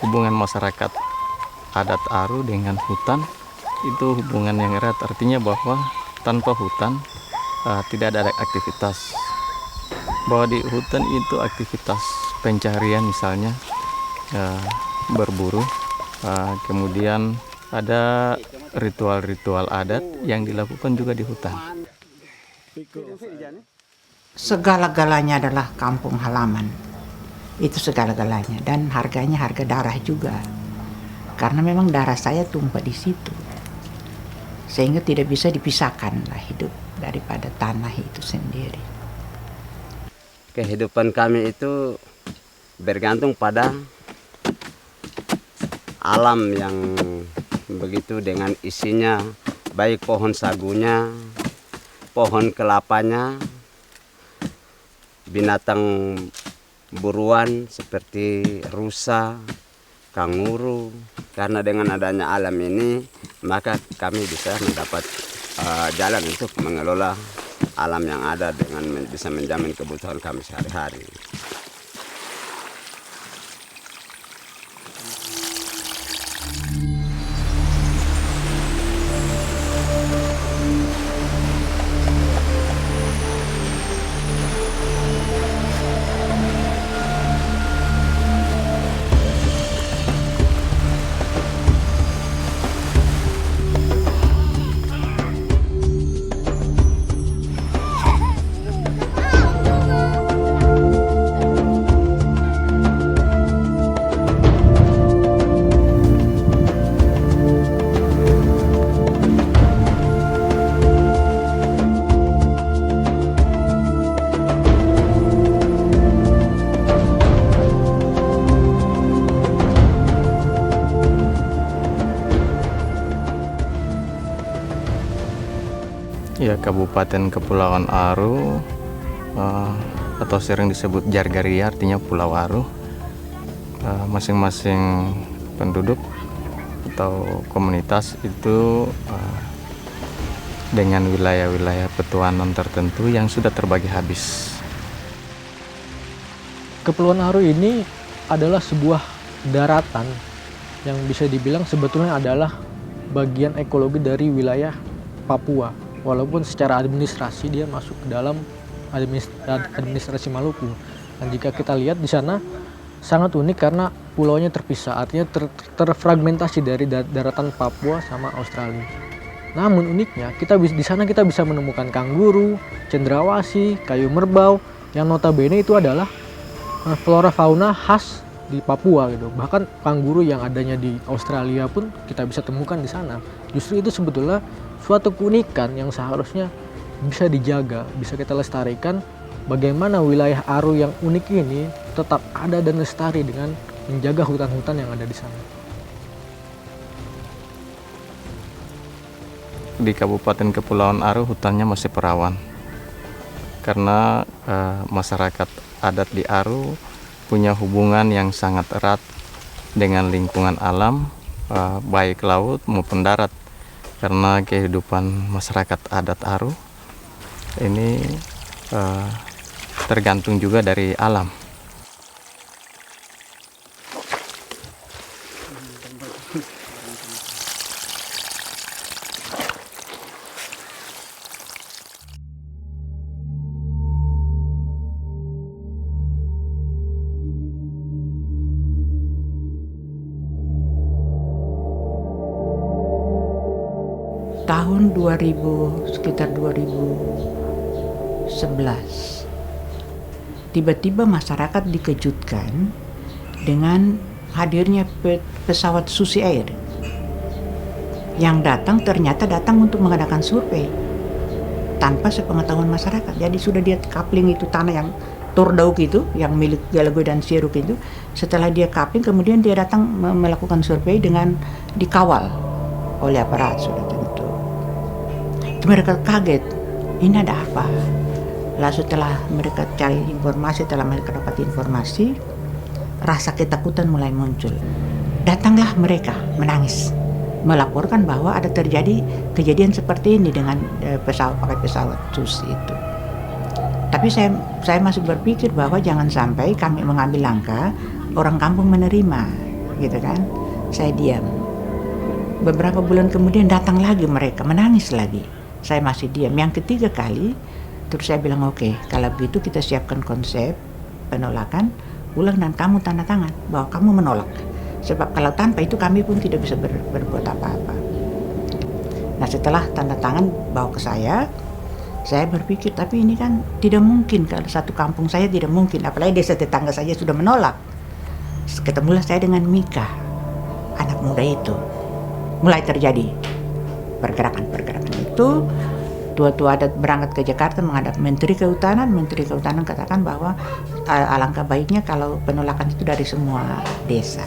hubungan masyarakat adat Aru dengan hutan itu hubungan yang erat, artinya bahwa tanpa hutan tidak ada aktivitas. Bahwa di hutan itu aktivitas pencarian misalnya berburu, kemudian ada ritual-ritual adat yang dilakukan juga di hutan. Segala-galanya adalah kampung halaman. Itu segala-galanya, dan harganya harga darah juga. Karena memang darah saya tumpah di situ. Sehingga tidak bisa dipisahkan lah hidup daripada tanah itu sendiri. Kehidupan kami itu bergantung pada alam yang begitu dengan isinya, baik pohon sagunya, pohon kelapanya, binatang buruan seperti rusa, kanguru. Karena dengan adanya alam ini, maka kami bisa mendapat jalan untuk mengelola alam yang ada dengan bisa menjamin kebutuhan kami sehari-hari. Ya, Kabupaten Kepulauan Aru atau sering disebut Jargaria, artinya Pulau Aru. Masing-masing penduduk atau komunitas itu dengan wilayah-wilayah petuanan tertentu yang sudah terbagi habis. Kepulauan Aru ini adalah sebuah daratan yang bisa dibilang sebetulnya adalah bagian ekologi dari wilayah Papua. Walaupun secara administrasi dia masuk ke dalam administrasi Maluku. Dan jika kita lihat di sana sangat unik karena pulaunya terpisah, artinya terfragmentasi dari daratan Papua sama Australia. Namun uniknya di sana kita bisa menemukan kanguru, cendrawasih, kayu merbau yang notabene itu adalah flora fauna khas di Papua gitu. Bahkan kanguru yang adanya di Australia pun kita bisa temukan di sana. Justru itu sebetulnya suatu keunikan yang seharusnya bisa dijaga, bisa kita lestarikan. Bagaimana wilayah Aru yang unik ini tetap ada dan lestari dengan menjaga hutan-hutan yang ada di sana. Di Kabupaten Kepulauan Aru hutannya masih perawan karena masyarakat adat di Aru punya hubungan yang sangat erat dengan lingkungan alam, baik laut maupun darat. Karena kehidupan masyarakat adat Aru ini tergantung juga dari alam. Tahun 2000, sekitar 2011, tiba-tiba masyarakat dikejutkan dengan hadirnya pesawat Susi Air yang ternyata datang untuk mengadakan survei tanpa sepengetahuan masyarakat. Jadi sudah dia coupling itu tanah yang Tordauk itu, yang milik Galago dan Siruk itu. Setelah dia coupling, kemudian dia datang melakukan survei dengan dikawal oleh aparat sudah tentu. Mereka kaget, ini ada apa? Lalu setelah mereka cari informasi, setelah mereka dapat informasi, rasa ketakutan mulai muncul. Datanglah mereka menangis, melaporkan bahwa ada terjadi kejadian seperti ini dengan pakai pesawat Susi itu. Tapi saya masih berpikir bahwa jangan sampai kami mengambil langkah orang kampung menerima. gitu kan. Saya diam. Beberapa bulan kemudian datang lagi mereka, menangis lagi. Saya masih diam. Yang ketiga kali, terus saya bilang oke, kalau begitu kita siapkan konsep penolakan, ulang dan kamu tanda tangan bahwa kamu menolak. Sebab kalau tanpa itu kami pun tidak bisa berbuat apa-apa. Nah setelah tanda tangan bawa ke saya berpikir tapi ini kan tidak mungkin, kalau satu kampung saya tidak mungkin, apalagi desa tetangga saja sudah menolak. Ketemulah saya dengan Mika, anak muda itu. Mulai terjadi pergerakan itu. Tua-tua adat berangkat ke Jakarta menghadap Menteri Kehutanan. Menteri Kehutanan katakan bahwa alangkah baiknya kalau penolakan itu dari semua desa.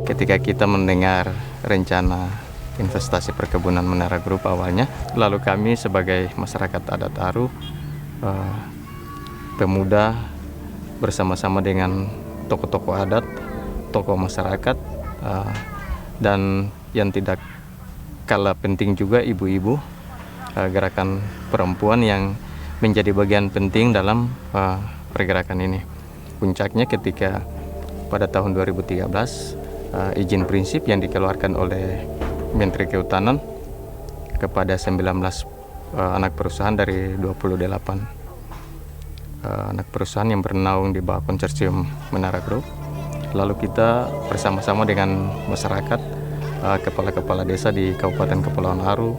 Ketika kita mendengar rencana investasi perkebunan Menara Group awalnya, lalu kami sebagai masyarakat adat Aru, pemuda bersama-sama dengan tokoh-tokoh adat, tokoh masyarakat, dan yang tidak kalah penting juga ibu-ibu, gerakan perempuan yang menjadi bagian penting dalam pergerakan ini. Puncaknya ketika pada tahun 2013 izin prinsip yang dikeluarkan oleh Menteri Kehutanan kepada 19 anak perusahaan dari 28 anak perusahaan yang bernaung di bawah konsorsium Menara Group. Lalu kita bersama-sama dengan masyarakat, kepala-kepala desa di Kabupaten Kepulauan Aru,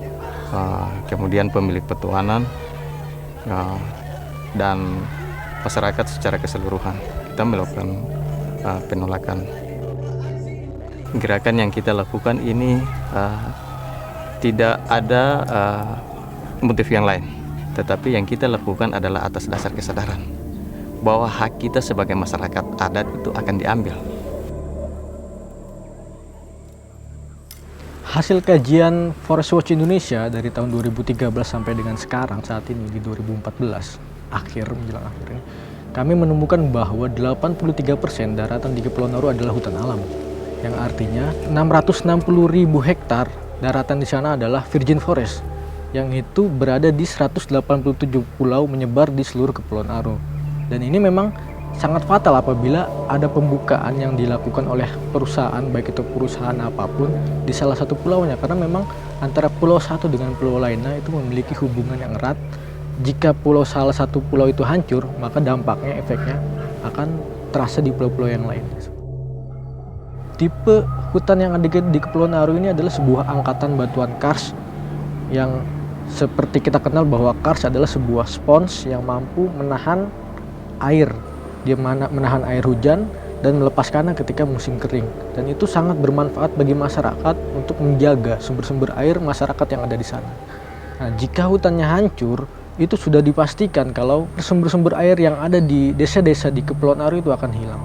kemudian pemilik petuanan, dan masyarakat secara keseluruhan, kita melakukan penolakan. Gerakan yang kita lakukan ini tidak ada motif yang lain, tetapi yang kita lakukan adalah atas dasar kesadaran bahwa hak kita sebagai masyarakat adat itu akan diambil. Hasil kajian Forest Watch Indonesia dari tahun 2013 sampai dengan sekarang saat ini di 2014 menjelang akhir ini, kami menemukan bahwa 83% daratan di Kepulauan Aru adalah hutan alam, yang artinya 660.000 hektar daratan di sana adalah virgin forest, yang itu berada di 187 pulau menyebar di seluruh Kepulauan Aru. Dan ini memang sangat fatal apabila ada pembukaan yang dilakukan oleh perusahaan, baik itu perusahaan apapun, di salah satu pulaunya, karena memang antara pulau satu dengan pulau lainnya itu memiliki hubungan yang erat. Jika salah satu pulau itu hancur, maka dampaknya, efeknya akan terasa di pulau-pulau yang lain. Tipe hutan yang ada di Kepulauan Aru ini adalah sebuah angkatan batuan kars, yang seperti kita kenal bahwa kars adalah sebuah spons yang mampu menahan air. Dia menahan air hujan dan melepaskannya ketika musim kering. Dan itu sangat bermanfaat bagi masyarakat untuk menjaga sumber-sumber air masyarakat yang ada di sana. Nah, jika hutannya hancur, itu sudah dipastikan kalau sumber-sumber air yang ada di desa-desa di Kepulauan Aru itu akan hilang.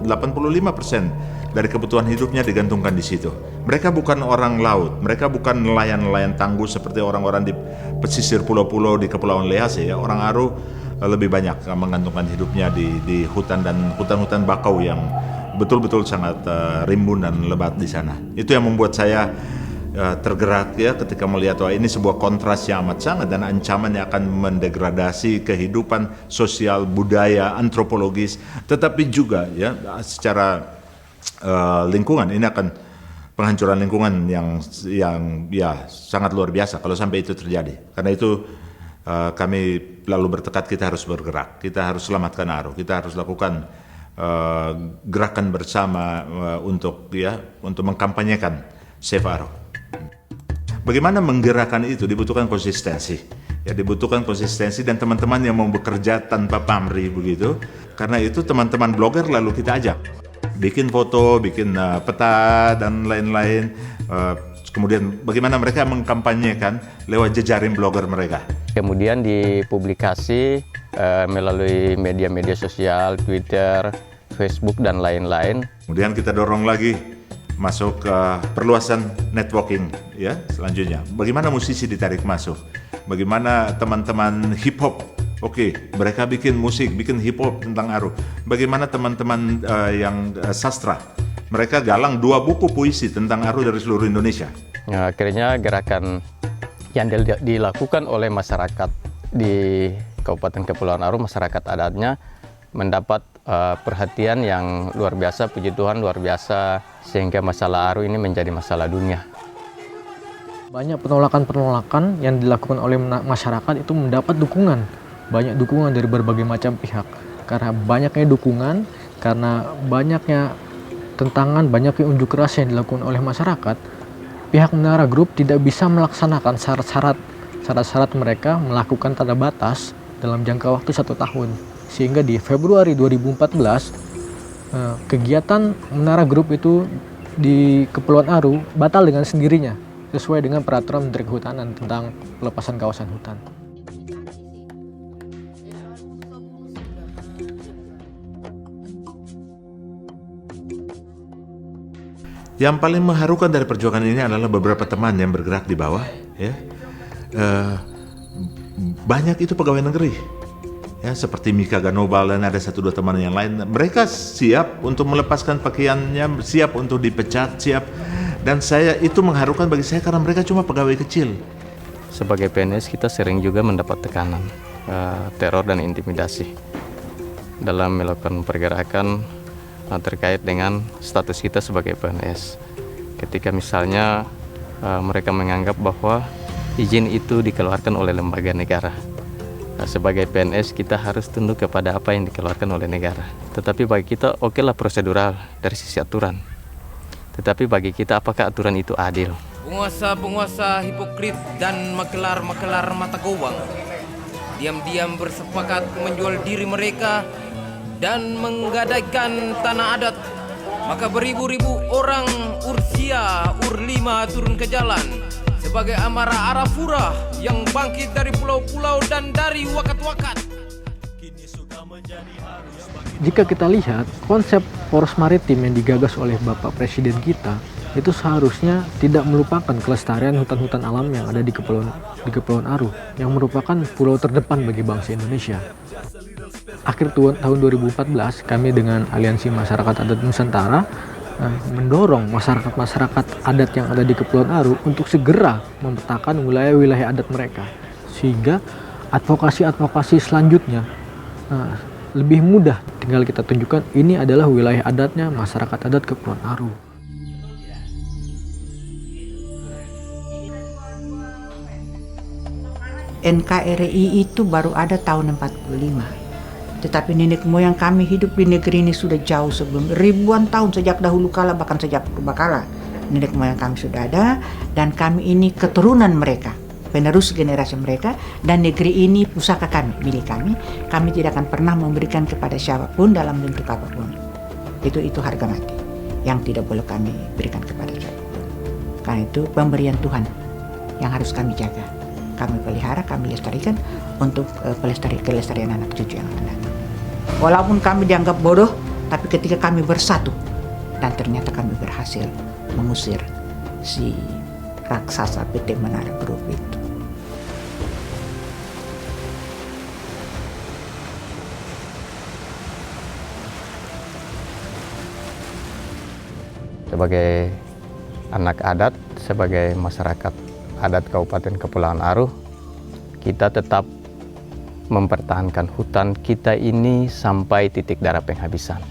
%85 dari kebutuhan hidupnya digantungkan di situ. Mereka bukan orang laut, mereka bukan nelayan-nelayan tangguh seperti orang-orang di pesisir pulau-pulau di Kepulauan Lehase. Ya. Orang Aru lebih banyak menggantungkan hidupnya di hutan dan hutan-hutan bakau yang betul-betul sangat rimbun dan lebat di sana. Itu yang membuat saya tergerak ya ketika melihat wah ini sebuah kontras yang amat sangat dan ancaman yang akan mendegradasi kehidupan sosial, budaya, antropologis, tetapi juga ya secara lingkungan ini akan penghancuran lingkungan yang ya sangat luar biasa kalau sampai itu terjadi. Karena itu kami lalu bertekad kita harus bergerak, kita harus selamatkan Aru, kita harus lakukan gerakan bersama untuk mengkampanyekan Save Aru. Bagaimana menggerakkan itu dibutuhkan konsistensi. Ya dibutuhkan konsistensi dan teman-teman yang mau bekerja tanpa pamrih begitu. Karena itu teman-teman blogger lalu kita ajak bikin foto, bikin peta dan lain-lain. Kemudian bagaimana mereka mengkampanyekan lewat jejaring blogger mereka. Kemudian dipublikasi melalui media-media sosial, Twitter, Facebook dan lain-lain. Kemudian kita dorong lagi masuk ke perluasan networking ya selanjutnya. Bagaimana musisi ditarik masuk? Bagaimana teman-teman hip hop? Oke, mereka bikin musik, bikin hip hop tentang Aru. Bagaimana teman-teman yang sastra? Mereka galang 2 buku puisi tentang Aru dari seluruh Indonesia. Akhirnya gerakan yang dilakukan oleh masyarakat di Kabupaten Kepulauan Aru, masyarakat adatnya mendapat perhatian yang luar biasa, puji Tuhan luar biasa, sehingga masalah Aru ini menjadi masalah dunia. Banyak penolakan-penolakan yang dilakukan oleh masyarakat itu mendapat dukungan. Banyak dukungan dari berbagai macam pihak. Karena banyaknya dukungan, karena banyaknya tentangan, banyaknya unjuk rasa yang dilakukan oleh masyarakat, pihak Menara Group tidak bisa melaksanakan syarat-syarat mereka melakukan tanda batas dalam jangka waktu 1 tahun. Sehingga di Februari 2014, kegiatan Menara Group itu di Kepulauan Aru batal dengan sendirinya, sesuai dengan peraturan Menteri Kehutanan tentang pelepasan kawasan hutan. Yang paling mengharukan dari perjuangan ini adalah beberapa teman yang bergerak di bawah, ya. Banyak itu pegawai negeri, ya, seperti Mika Ganobal dan ada 1-2 teman yang lain. Mereka siap untuk melepaskan pakaiannya, siap untuk dipecat, siap. Dan itu mengharukan bagi saya karena mereka cuma pegawai kecil. Sebagai PNS kita sering juga mendapat tekanan, teror dan intimidasi dalam melakukan pergerakan terkait dengan status kita sebagai PNS. Ketika misalnya mereka menganggap bahwa izin itu dikeluarkan oleh lembaga negara. Sebagai PNS kita harus tunduk kepada apa yang dikeluarkan oleh negara. Tetapi bagi kita okelah prosedural dari sisi aturan. Tetapi bagi kita apakah aturan itu adil? Penguasa-penguasa hipokrit dan makelar-makelar mata gowang diam-diam bersepakat menjual diri mereka dan menggadaikan tanah adat. Maka beribu-ribu orang Ursia, Urlima turun ke jalan sebagai amarah Arafura yang bangkit dari pulau-pulau dan dari wakat-wakat. Jika kita lihat konsep poros maritim yang digagas oleh Bapak Presiden kita, itu seharusnya tidak melupakan kelestarian hutan-hutan alam yang ada di Kepulauan Aru, yang merupakan pulau terdepan bagi bangsa Indonesia. Akhir tahun 2014, kami dengan Aliansi Masyarakat Adat Nusantara mendorong masyarakat-masyarakat adat yang ada di Kepulauan Aru untuk segera memetakan wilayah-wilayah adat mereka, sehingga advokasi-advokasi selanjutnya lebih mudah. Tinggal kita tunjukkan ini adalah wilayah adatnya masyarakat adat Kepulauan Aru. NKRI itu baru ada tahun 45. Tetapi nenek moyang kami hidup di negeri ini sudah jauh sebelum, ribuan tahun sejak dahulu kala, bahkan sejak purba kala. Nenek moyang kami sudah ada dan kami ini keturunan mereka, penerus generasi mereka, dan negeri ini pusaka kami, milik kami. Kami tidak akan pernah memberikan kepada siapapun dalam bentuk apapun. Itu harga mati yang tidak boleh kami berikan kepada siapapun. Karena itu pemberian Tuhan yang harus kami jaga, kami pelihara, kami lestarikan untuk kelestarian anak cucu yang akan datang. Walaupun kami dianggap bodoh, tapi ketika kami bersatu dan ternyata kami berhasil mengusir si raksasa PT Menara Group itu. Sebagai anak adat, sebagai masyarakat adat Kabupaten Kepulauan Aru, kita tetap mempertahankan hutan kita ini sampai titik darah penghabisan.